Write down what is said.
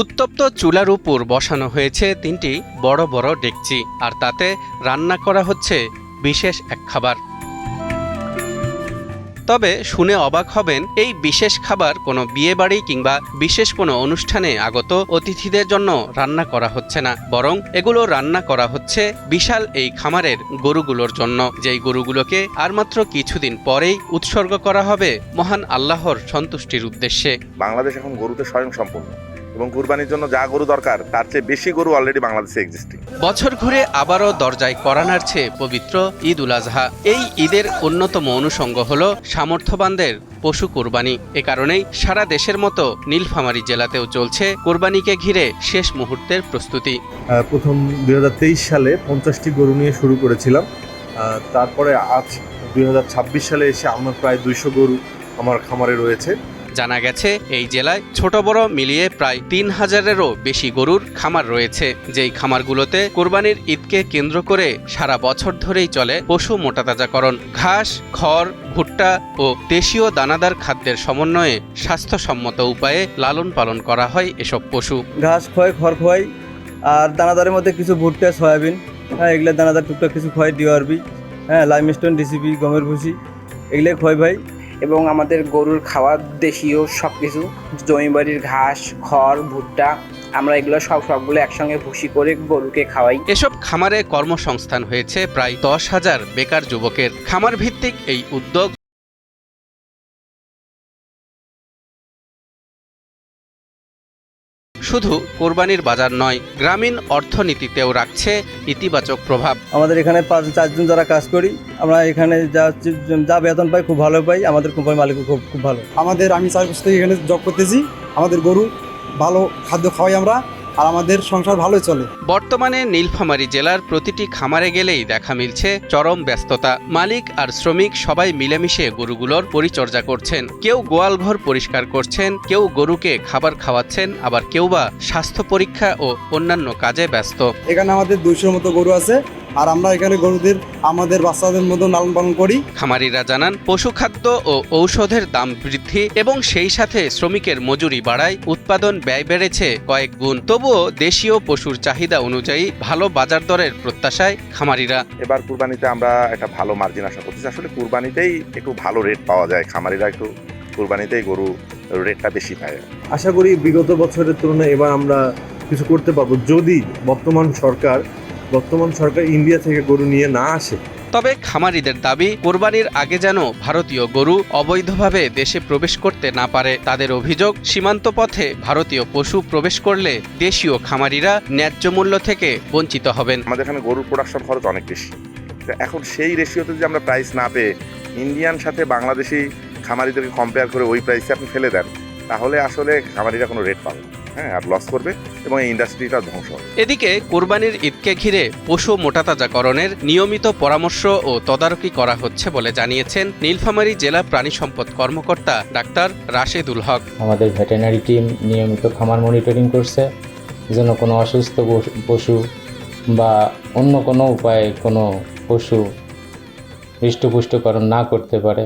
উত্তপ্ত চুলার উপর বসানো হয়েছে ৩টি বড় বড় ডেকচি, আর তাতে রান্না করা হচ্ছে বিশেষ এক খাবার। তবে শুনে অবাক হবেন, এই বিশেষ খাবার কোনো বিয়েবাড়ি কিংবা বিশেষ কোনো অনুষ্ঠানে আগত অতিথিদের জন্য রান্না করা হচ্ছে না, বরং এগুলো রান্না করা হচ্ছে বিশাল এই খামারের গরুগুলোর জন্য, যেই গরুগুলোকে আর মাত্র কিছুদিন পরেই উৎসর্গ করা হবে মহান আল্লাহর সন্তুষ্টির উদ্দেশ্যে। বাংলাদেশ এখন গরুতে স্বয়ংসম্পূর্ণ এবং কুরবানির জন্য যা গরু দরকার তার চেয়ে বেশি গরু অলরেডি বাংলাদেশে এক্সিস্টিং। বছর ঘুরে আবারও দরজায় কড়া নাড়ছে পবিত্র ঈদ উল আজহা। এই ঈদের অন্যতম অনুষঙ্গ হল সামর্থ্যবানদের পশু কোরবানি। এ কারণেই সারা দেশের মতো নীলফামারী জেলাতেও চলছে কোরবানিকে ঘিরে শেষ মুহূর্তের প্রস্তুতি। প্রথম 2023 সালে 50টি গরু নিয়ে শুরু করেছিলাম। তারপরে আজ 2026 সালে এসে আমার প্রায় 200 গরু আমার খামারে রয়েছে। জানা গেছে এই জেলায় ছোট বড় মিলিয়ে প্রায় 3000-এরও বেশি গরুর খামার রয়েছে, যেই খামারগুলোতে কোরবানির ঈদকে কেন্দ্র করে সারা বছর ধরেই চলে পশু মোটাতাজাকরণ। ঘাস, খড়, ভুট্টা ও দেশীয় দানাদার খাদ্যের সমন্বয়ে স্বাস্থ্যসম্মত উপায়ে লালন পালন করা হয় এসব পশু। ঘাস খয়, খড় খয়, আর দানাদারের মধ্যে কিছু ভুট্টা, সয়াবিন, এগুলো দানাদার টুকটাক কিছু খয়, ডিআরবি, লাইমস্টোন, ডিসিপি, গমের ভুসি, এগুলো খয় ভাই। এবং আমাদের গরুর খাওয়ার দেশীয় সব কিছু, জমি বাড়ির ঘাস, খড়, ভুট্টা, আমরা এগুলো সবগুলো একসঙ্গে ভুসি করে গরুকে খাওয়াই। এসব খামারে কর্মসংস্থান হয়েছে প্রায় 10,000 বেকার যুবকের। খামার ভিত্তিক এই উদ্যোগ শুধু কোরবানির বাজার নয়, গ্রামীণ অর্থনীতিতেও রাখছে ইতিবাচক প্রভাব। আমাদের এখানে 4জন যারা কাজ করি, আমরা এখানে যা বেতন পাই খুব ভালো পাই। আমাদের কোম্পানির মালিক খুব ভালো। আমি 4 বছর থেকে এখানে জব করতেছি। আমাদের গরু ভালো খাদ্য খাওয়াই আমরা, আর আমাদের সংসার ভালোই চলে। বর্তমানে নীলফামারী জেলার প্রতিটি খামারে গেলেই দেখা মিলছে চরম ব্যস্ততা। মালিক আর শ্রমিক সবাই মিলেমিশে গরুগুলোর পরিচর্যা করছেন। কেউ গোয়ালঘর পরিষ্কার করছেন, কেউ গরুকে খাবার খাওয়াচ্ছেন, আবার কেউ বা স্বাস্থ্য পরীক্ষা ও অন্যান্য কাজে ব্যস্ত। এখানে আমাদের 200-র মতো গরু আছে, আর আমরা এখানে গরুদের আমাদের বাচ্চাদের মতো লালন পালন করি। খামারিরা জানান, পশুখাদ্য ও ঔষধের দাম বৃদ্ধি এবং সেই সাথে শ্রমিকের মজুরি বাড়ায় উৎপাদন ব্যয় বেড়েছে কয়েক গুণ। তবুও দেশীয় পশুর চাহিদা অনুযায়ী ভালো বাজার দরের প্রত্যাশায় খামারিরা। এবার কুরবানিতে আমরা একটা ভালো মার্জিন আশা করতেছি। আসলে কুরবানিতেই একটু ভালো রেট পাওয়া যায়, খামারিরা একটু কুরবানিতেই গরু রেটটা বেশি পায়। আশা করি বিগত বছরের তুলনায় এবার আমরা কিছু করতে পারবো, যদি বর্তমান সরকার ইন্ডিয়া থেকে গরু নিয়ে না আসে। তবে খামারিদের দাবি, কোরবানির আগে যেন ভারতীয় গরু অবৈধভাবে দেশে প্রবেশ করতে না পারে। তাদের অভিযোগ, সীমান্ত পথে ভারতীয় পশু প্রবেশ করলে দেশীয় খামারিরা ন্যায্য মূল্য থেকে বঞ্চিত হবেন। আমাদের এখানে গরুর প্রোডাকশন খরচ অনেক বেশি। এখন সেই রেশিওতে যদি আমরা প্রাইস না পেয়ে ইন্ডিয়ান সাথে বাংলাদেশি খামারিদেরকে কম্পেয়ার করে ওই প্রাইসে আপনি ফেলে দেন, তাহলে আসলে খামারিরা কোনো রেট পাবে আর লস করবে এবং এই ইন্ডাস্ট্রিটা ধ্বংস হবে। এদিকে কোরবানির ঈদকে ঘিরে পশু মোটাতাজাকরণের নিয়মিত পরামর্শ ও তদারকি করা হচ্ছে বলে জানিয়েছেন নীলফামারী জেলা প্রাণী সম্পদ কর্মকর্তা ডাক্তার রাশেদুল হক। আমাদের ভেটেরিনারি টিম নিয়মিত খামার মনিটরিং করছে, যেন কোনো অসুস্থ পশু বা অন্য কোনো উপায়ে কোনো পশু হৃষ্টপুষ্টকরণ না করতে পারে।